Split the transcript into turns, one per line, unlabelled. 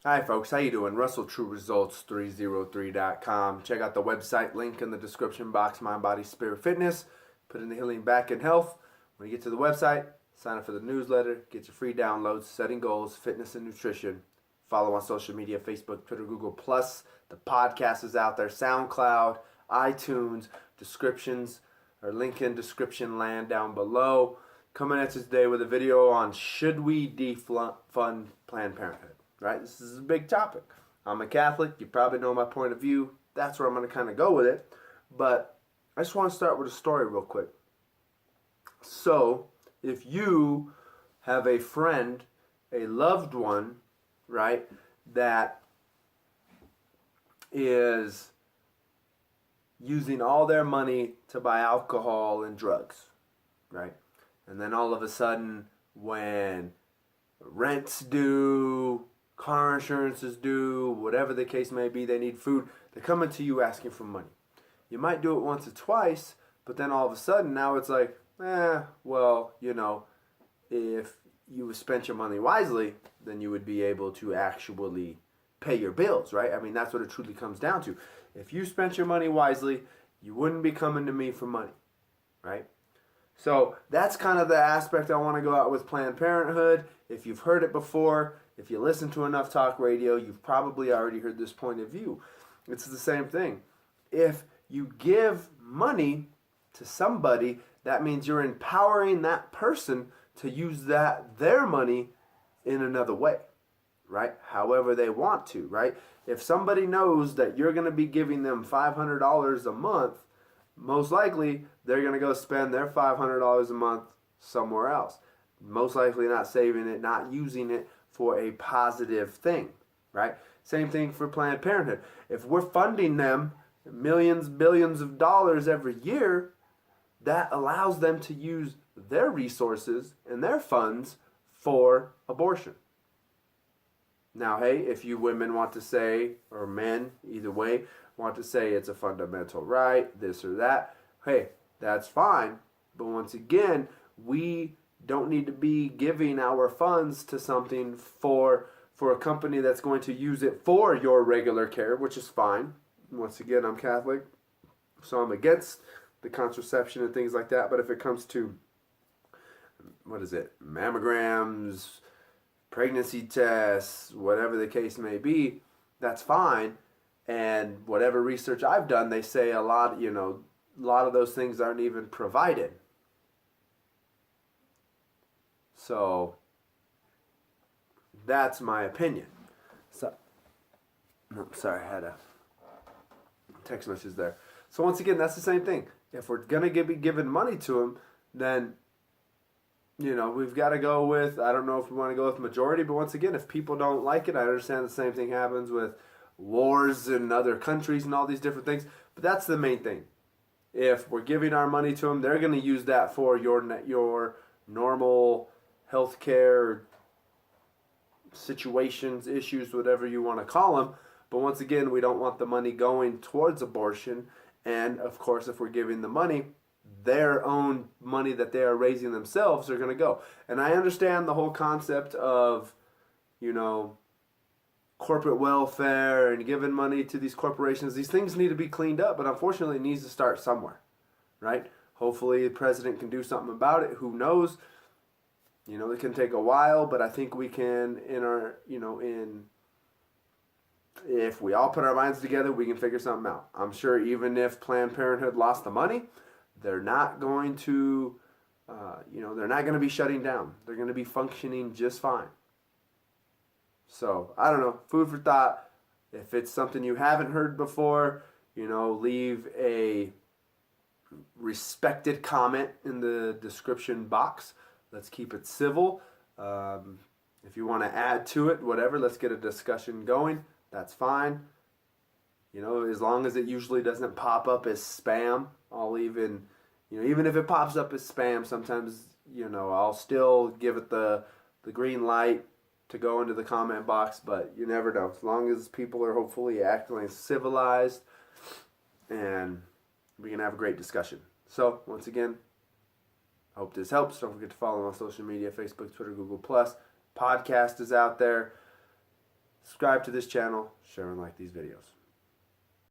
Hi folks, how you doing? Russell TrueResults303.com. Check out the website, link in the description box, Mind, Body, Spirit, Fitness. Put in the healing back and health. When you get to the website, sign up for the newsletter, get your free downloads, setting goals, fitness and nutrition. Follow on social media, Facebook, Twitter, Google+. The podcast is out there, SoundCloud, iTunes, descriptions, or link in description land down below. Coming at you today with a video on should we defund Planned Parenthood. Right? This is a big topic. I'm a Catholic. You probably know my point of view. That's where I'm going to kind of go with it. But I just want to start with a story real quick. So, if you have a friend, a loved one, right, that is using all their money to buy alcohol and drugs, right? And then all of a sudden, when rent's due, car insurance is due, whatever the case may be, they need food, they're coming to you asking for money. You might do it once or twice, but then all of a sudden now it's like, well, if you spent your money wisely, then you would be able to actually pay your bills, right? I mean, that's what it truly comes down to. If you spent your money wisely, you wouldn't be coming to me for money, right? So that's kind of the aspect I want to go out with Planned Parenthood. If you've heard it before, if you listen to enough talk radio, you've probably already heard this point of view. It's the same thing. If you give money to somebody, that means you're empowering that person to use their money in another way, right? However they want to, right? If somebody knows that you're going to be giving them $500 a month, most likely they're going to go spend their $500 a month somewhere else. Most likely not saving it, not using it for a positive thing, right? Same thing for Planned Parenthood. If we're funding them millions, billions of dollars every year, that allows them to use their resources and their funds for abortion. Now, hey, if you women want to say, or men, either way, want to say it's a fundamental right, this or that, hey, that's fine. But once again, we don't need to be giving our funds to something for a company that's going to use it for your regular care, which is fine. Once again, I'm Catholic, so I'm against the contraception and things like that. But if it comes to, mammograms, pregnancy tests, whatever the case may be, that's fine. And whatever research I've done, they say a lot of those things aren't even provided. So that's my opinion. So, sorry, I had a text message there. So once again, that's the same thing. If we're going to be giving money to them, then we've got to go with, I don't know if we want to go with majority, but once again, if people don't like it, I understand the same thing happens with wars in other countries and all these different things. But that's the main thing. If we're giving our money to them, they're going to use that for your normal healthcare situations, issues, whatever you want to call them. But once again, we don't want the money going towards abortion. And of course, if we're giving the money, their own money that they are raising themselves are going to go. And I understand the whole concept of, corporate welfare and giving money to these corporations. These things need to be cleaned up, but unfortunately it needs to start somewhere, right? Hopefully the president can do something about it. Who knows? It can take a while, but I think we can, if we all put our minds together, we can figure something out. I'm sure even if Planned Parenthood lost the money, they're not going to, they're not going to be shutting down. They're going to be functioning just fine. So, I don't know, food for thought. If it's something you haven't heard before, leave a respected comment in the description box. Let's keep it civil. If you want to add to it, whatever, let's get a discussion going. That's fine. As long as it usually doesn't pop up as spam, I'll even if it pops up as spam, sometimes, I'll still give it the green light to go into the comment box, but you never know. As long as people are hopefully acting civilized, and we can have a great discussion. So, once again, I hope this helps. Don't forget to follow me on social media, Facebook, Twitter, Google+. Podcast is out there. Subscribe to this channel, share and like these videos.